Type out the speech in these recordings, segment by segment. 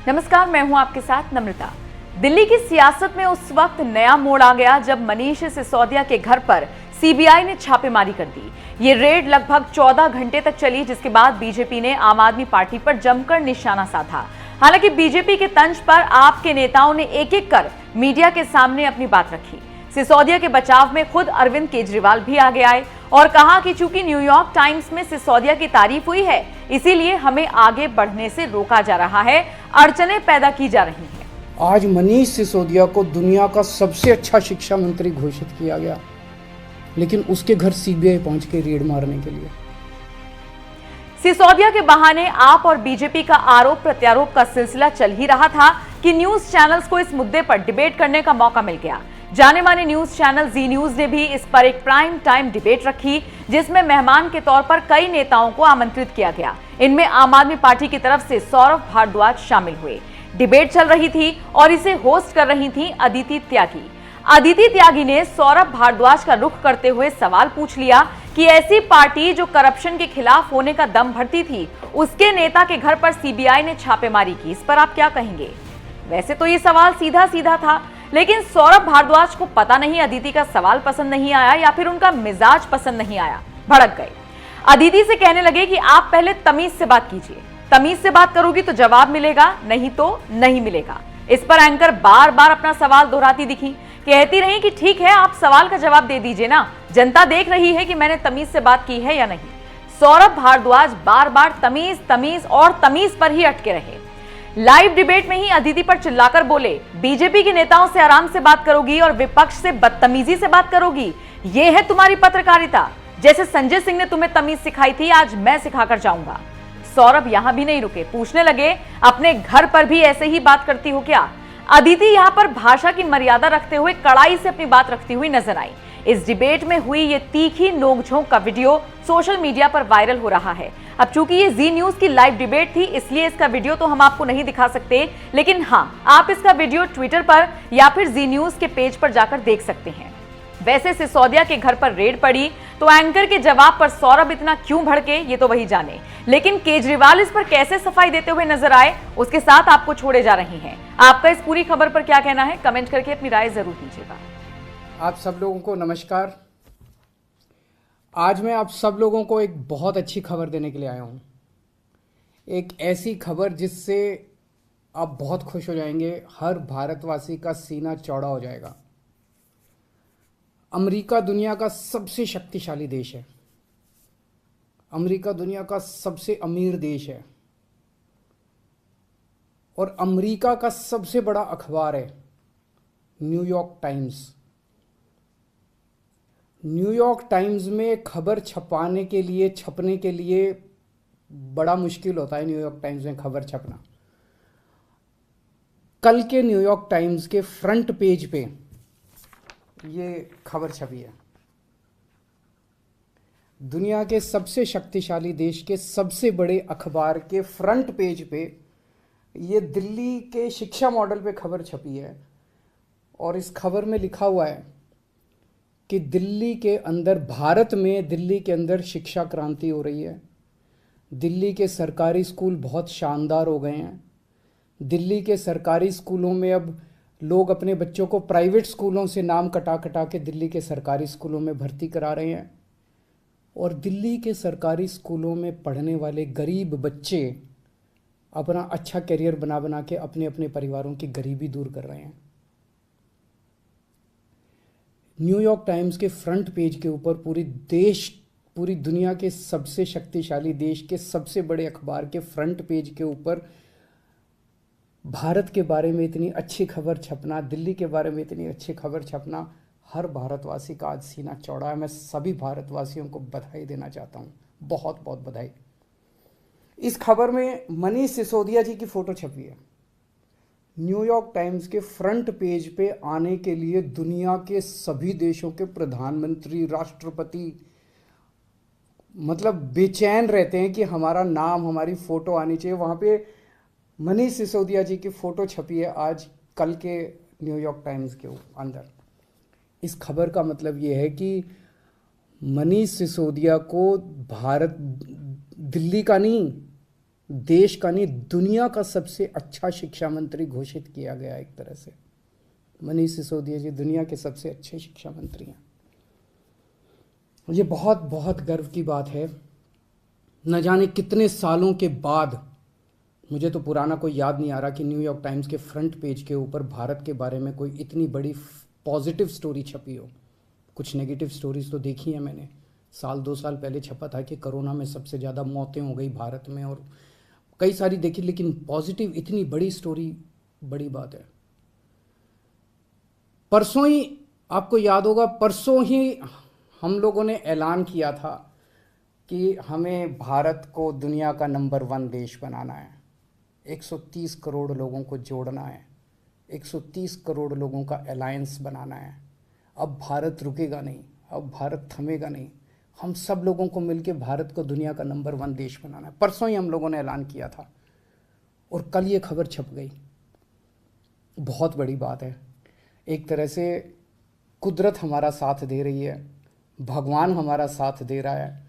नमस्कार, मैं हूं आपके साथ नम्रता। दिल्ली की सियासत में उस वक्त नया मोड़ आ गया जब मनीष सिसोदिया के घर पर सीबीआई ने छापेमारी कर दी। ये रेड लगभग 14 घंटे तक चली, जिसके बाद बीजेपी ने आम आदमी पार्टी पर जमकर निशाना साधा। हालांकि बीजेपी के तंज पर आप के नेताओं ने एक एक कर मीडिया के सामने अपनी बात रखी। सिसोदिया के बचाव में खुद अरविंद केजरीवाल भी आगे आए और कहा कि चूंकि न्यूयॉर्क टाइम्स में सिसोदिया की तारीफ हुई है, इसीलिए हमें आगे बढ़ने से रोका जा रहा है, अड़चनें पैदा की जा रही हैं। आज मनीष सिसोदिया को दुनिया का सबसे अच्छा शिक्षा मंत्री घोषित किया गया, लेकिन उसके घर सीबीआई पहुंच के रेड मारने के लिए। सिसोदिया के बहाने आप और बीजेपी का आरोप प्रत्यारोप का सिलसिला चल ही रहा था कि न्यूज चैनल्स को इस मुद्दे पर डिबेट करने का मौका मिल गया। जाने माने न्यूज चैनल जी न्यूज ने भी इस पर एक प्राइम टाइम डिबेट रखी, जिसमें मेहमान के तौर पर कई नेताओं को आमंत्रित किया गया। इनमें आम आदमी पार्टी की तरफ से सौरभ भारद्वाज शामिल हुए। डिबेट चल रही थी और इसे होस्ट कर रही थी अदिति त्यागी। अदिति त्यागी ने सौरभ भारद्वाज का रुख करते हुए सवाल पूछ लिया कि ऐसी पार्टी जो करप्शन के खिलाफ होने का दम भरती थी, उसके नेता के घर पर सीबीआई ने छापेमारी की, इस पर आप क्या कहेंगे? वैसे तो ये सवाल सीधा सीधा था, लेकिन सौरभ भारद्वाज को पता नहीं अदिति का सवाल पसंद नहीं आया या फिर उनका मिजाज पसंद नहीं आया, भड़क गए। अदिति से कहने लगे कि आप पहले तमीज से बात कीजिए, तमीज से बात करोगी तो जवाब मिलेगा, नहीं तो नहीं मिलेगा। इस पर एंकर बार बार अपना सवाल दोहराती दिखी, कहती रही कि ठीक है, आप सवाल का जवाब दे दीजिए ना, जनता देख रही है कि मैंने तमीज से बात की है या नहीं। सौरभ भारद्वाज बार बार तमीज तमीज और तमीज पर ही अटके रहे। लाइव डिबेट में ही अदिति पर चिल्लाकर बोले, बीजेपी के नेताओं से आराम से बात करोगी और विपक्ष से बदतमीजी से बात करोगी, ये है तुम्हारी पत्रकारिता? जैसे संजय सिंह ने तुम्हें तमीज सिखाई थी, आज मैं सिखाकर जाऊंगा। सौरभ यहां भी नहीं रुके, पूछने लगे, अपने घर पर भी ऐसे ही बात करती हो क्या? अदिति यहां पर भाषा की मर्यादा रखते हुए कड़ाई से अपनी बात रखती हुई नजर आई। इस डिबेट में हुई ये तीखी नोकझोंक का वीडियो सोशल मीडिया पर वायरल हो रहा है। अब चूंकि ये जी न्यूज की लाइव डिबेट थी, इसलिए इसका वीडियो तो हम आपको नहीं दिखा सकते, लेकिन हाँ, आप इसका वीडियो ट्विटर पर या फिर जी न्यूज के पेज पर जाकर देख सकते हैं। वैसे सिसोदिया के घर पर रेड पड़ी तो एंकर के जवाब पर सौरभ इतना क्यों भड़के, ये तो वही जाने। लेकिन केजरीवाल इस पर कैसे सफाई देते हुए नजर आए, उसके साथ आपको छोड़े जा रही हैं। आपका इस पूरी खबर पर क्या कहना है, कमेंट करके अपनी राय जरूर दीजिएगा। आप सब लोगों को नमस्कार। आज मैं आप सब लोगों को एक बहुत अच्छी खबर देने के लिए आया हूँ। एक ऐसी खबर जिससे आप बहुत खुश हो जाएंगे, हर भारतवासी का सीना चौड़ा हो जाएगा। अमेरिका दुनिया का सबसे शक्तिशाली देश है। अमेरिका दुनिया का सबसे अमीर देश है और अमेरिका का सबसे बड़ा अखबार है न्यूयॉर्क टाइम्स। न्यूयॉर्क टाइम्स में खबर छपने के लिए बड़ा मुश्किल होता है। न्यूयॉर्क टाइम्स में खबर छपना, कल के न्यूयॉर्क टाइम्स के फ्रंट पेज पे ये खबर छपी है। दुनिया के सबसे शक्तिशाली देश के सबसे बड़े अखबार के फ्रंट पेज पे ये दिल्ली के शिक्षा मॉडल पे खबर छपी है और इस खबर में लिखा हुआ है कि दिल्ली के अंदर, भारत में दिल्ली के अंदर शिक्षा क्रांति हो रही है। दिल्ली के सरकारी स्कूल बहुत शानदार हो गए हैं। दिल्ली के सरकारी स्कूलों में अब लोग अपने बच्चों को प्राइवेट स्कूलों से नाम कटा कटा के दिल्ली के सरकारी स्कूलों में भर्ती करा रहे हैं और दिल्ली के सरकारी स्कूलों में पढ़ने वाले गरीब बच्चे अपना अच्छा करियर बना बना के अपने अपने परिवारों की गरीबी दूर कर रहे हैं। न्यूयॉर्क टाइम्स के फ्रंट पेज के ऊपर पूरी दुनिया के सबसे शक्तिशाली देश के सबसे बड़े अखबार के फ्रंट पेज के ऊपर भारत के बारे में इतनी अच्छी खबर छपना, दिल्ली के बारे में इतनी अच्छी खबर छपना, हर भारतवासी का आज सीना चौड़ा है। मैं सभी भारतवासियों को बधाई देना चाहता हूँ, बहुत बहुत बधाई। इस खबर में मनीष सिसोदिया जी की फोटो छपी है। न्यूयॉर्क टाइम्स के फ्रंट पेज पे आने के लिए दुनिया के सभी देशों के प्रधानमंत्री, राष्ट्रपति मतलब बेचैन रहते हैं कि हमारा नाम, हमारी फोटो आनी चाहिए। वहाँ पे मनीष सिसोदिया जी की फोटो छपी है आज कल के न्यूयॉर्क टाइम्स के अंदर। इस खबर का मतलब ये है कि मनीष सिसोदिया को भारत, दिल्ली का नहीं, देश का नहीं, दुनिया का सबसे अच्छा शिक्षा मंत्री घोषित किया गया एक तरह से। मनीष सिसोदिया जी दुनिया के सबसे अच्छे शिक्षा मंत्री हैं। ये बहुत बहुत गर्व की बात है। न जाने कितने सालों के बाद, मुझे तो पुराना कोई याद नहीं आ रहा कि न्यूयॉर्क टाइम्स के फ्रंट पेज के ऊपर भारत के बारे में कोई इतनी बड़ी पॉजिटिव स्टोरी छपी हो। कुछ नेगेटिव स्टोरीज तो देखी हैं मैंने। 1-2 साल पहले छपा था कि कोरोना में सबसे ज़्यादा मौतें हो गई भारत में, और कई सारी देखी, लेकिन पॉजिटिव इतनी बड़ी स्टोरी बड़ी बात है। परसों ही, आपको याद होगा, परसों ही हम लोगों ने ऐलान किया था कि हमें भारत को दुनिया का नंबर 1 देश बनाना है। 130 करोड़ लोगों को जोड़ना है, 130 करोड़ लोगों का अलायंस बनाना है। अब भारत रुकेगा नहीं, अब भारत थमेगा नहीं। हम सब लोगों को मिलकर भारत को दुनिया का नंबर 1 देश बनाना है। परसों ही हम लोगों ने ऐलान किया था और कल ये खबर छप गई। बहुत बड़ी बात है। एक तरह से कुदरत हमारा साथ दे रही है, भगवान हमारा साथ दे रहा है।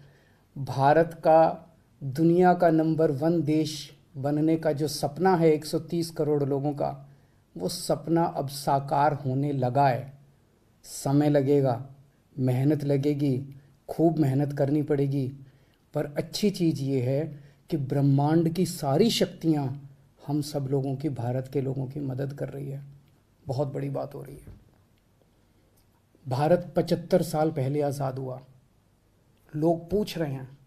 भारत का दुनिया का नंबर 1 देश बनने का जो सपना है 130 करोड़ लोगों का, वो सपना अब साकार होने लगा है। समय लगेगा, मेहनत लगेगी, खूब मेहनत करनी पड़ेगी, पर अच्छी चीज़ ये है कि ब्रह्मांड की सारी शक्तियाँ हम सब लोगों की, भारत के लोगों की मदद कर रही है। बहुत बड़ी बात हो रही है। भारत 75 साल पहले आज़ाद हुआ। लोग पूछ रहे हैं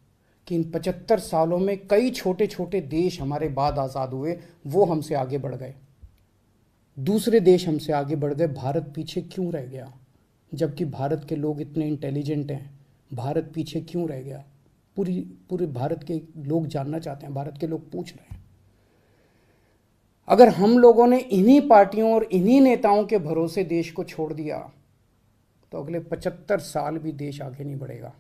कि इन 75 सालों में कई छोटे छोटे देश हमारे बाद आज़ाद हुए, वो हमसे आगे बढ़ गए, दूसरे देश हमसे आगे बढ़ गए, भारत पीछे क्यों रह गया? जबकि भारत के लोग इतने इंटेलिजेंट हैं, भारत पीछे क्यों रह गया? पूरे भारत के लोग जानना चाहते हैं, भारत के लोग पूछ रहे हैं। अगर हम लोगों ने इन्हीं पार्टियों और इन्हीं नेताओं के भरोसे देश को छोड़ दिया तो अगले 75 साल भी देश आगे नहीं बढ़ेगा।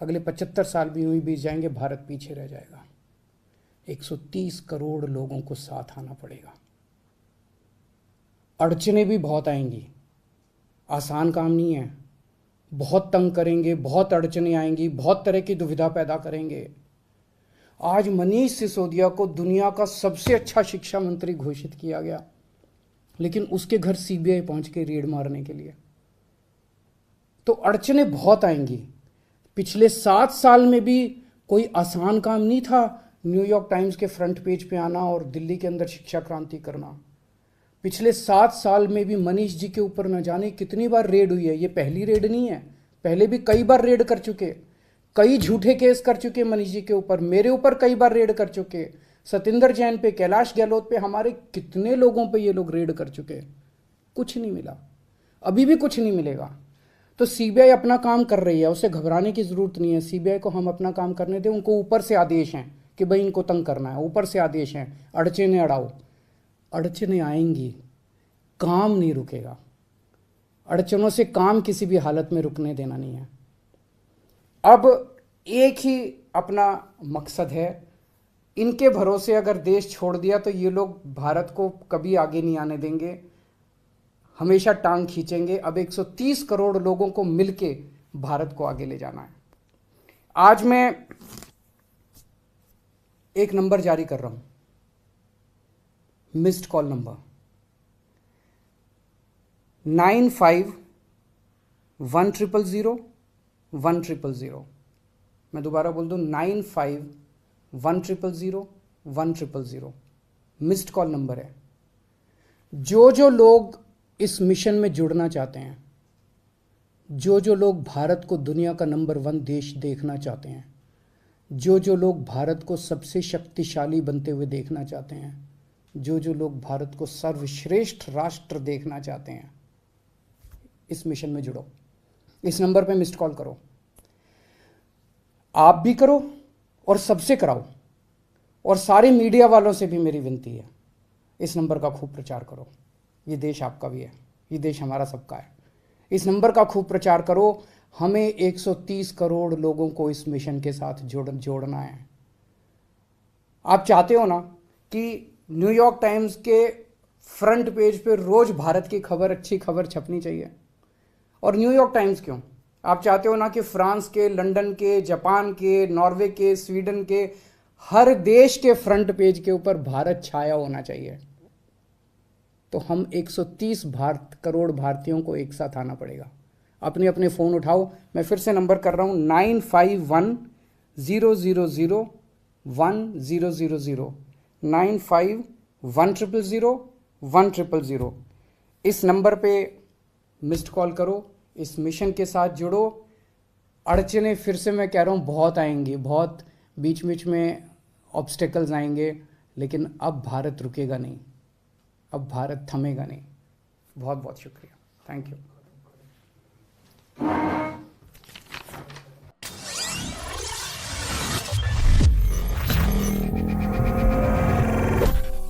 अगले 75 साल भी यूं ही बीत जाएंगे, भारत पीछे रह जाएगा। 130 करोड़ लोगों को साथ आना पड़ेगा। अड़चनें भी बहुत आएंगी, आसान काम नहीं है। बहुत तंग करेंगे, बहुत अड़चनें आएंगी, बहुत तरह की दुविधा पैदा करेंगे। आज मनीष सिसोदिया को दुनिया का सबसे अच्छा शिक्षा मंत्री घोषित किया गया, लेकिन उसके घर सीबीआई पहुंच के रेड मारने के लिए। तो अड़चनें बहुत आएंगी। पिछले 7 साल में भी कोई आसान काम नहीं था न्यूयॉर्क टाइम्स के फ्रंट पेज पे आना और दिल्ली के अंदर शिक्षा क्रांति करना। पिछले 7 साल में भी मनीष जी के ऊपर न जाने कितनी बार रेड हुई है। ये पहली रेड नहीं है, पहले भी कई बार रेड कर चुके, कई झूठे केस कर चुके मनीष जी के ऊपर, मेरे ऊपर कई बार रेड कर चुके, सतिंदर जैन पे, कैलाश गहलोत पे, हमारे कितने लोगों पे ये लोग रेड कर चुके। कुछ नहीं मिला, अभी भी कुछ नहीं मिलेगा। तो सीबीआई अपना काम कर रही है, उसे घबराने की जरूरत नहीं है। सीबीआई को हम अपना काम करने दें। उनको ऊपर से आदेश हैं कि भाई इनको तंग करना है, ऊपर से आदेश हैं, अड़चनें अड़ाओ। अड़चनें आएंगी, काम नहीं रुकेगा। अड़चनों से काम किसी भी हालत में रुकने देना नहीं है। अब एक ही अपना मकसद है, इनके भरोसे अगर देश छोड़ दिया तो ये लोग भारत को कभी आगे नहीं आने देंगे, हमेशा टांग खींचेंगे। अब 130 करोड़ लोगों को मिलके भारत को आगे ले जाना है। आज मैं एक नंबर जारी कर रहा हूं, मिस्ड कॉल नंबर 95100100। मैं दोबारा बोल दूं, 95100100 मिस्ड कॉल नंबर है। जो लोग इस मिशन में जुड़ना चाहते हैं, जो लोग भारत को दुनिया का नंबर 1 देश देखना चाहते हैं, जो लोग भारत को सबसे शक्तिशाली बनते हुए देखना चाहते हैं, जो लोग भारत को सर्वश्रेष्ठ राष्ट्र देखना चाहते हैं, इस मिशन में जुड़ो। इस नंबर पे मिस्ड कॉल करो, आप भी करो और सबसे कराओ, और सारे मीडिया वालों से भी मेरी विनती है, इस नंबर का खूब प्रचार करो। ये देश आपका भी है, ये देश हमारा सबका है। इस नंबर का खूब प्रचार करो। हमें 130 करोड़ लोगों को इस मिशन के साथ जोड़ना है। आप चाहते हो ना कि न्यूयॉर्क टाइम्स के फ्रंट पेज पे रोज भारत की खबर, अच्छी खबर छपनी चाहिए। और न्यूयॉर्क टाइम्स क्यों, आप चाहते हो ना कि फ्रांस के, लंदन के, जापान के, नॉर्वे के, स्वीडन के हर देश के फ्रंट पेज के ऊपर भारत छाया होना चाहिए। तो हम 130 करोड़ भारतीयों को एक साथ आना पड़ेगा। अपने अपने फ़ोन उठाओ, मैं फिर से नंबर कर रहा हूँ 9510001000 9510001000। इस नंबर पे मिस्ड कॉल करो, इस मिशन के साथ जुड़ो। अड़चने फिर से मैं कह रहा हूँ बहुत आएंगी, बहुत बीच बीच में ऑब्स्टेकल्स आएंगे, लेकिन अब भारत रुकेगा नहीं, अब भारत थमेगा नहीं। बहुत बहुत शुक्रिया, थैंक यू।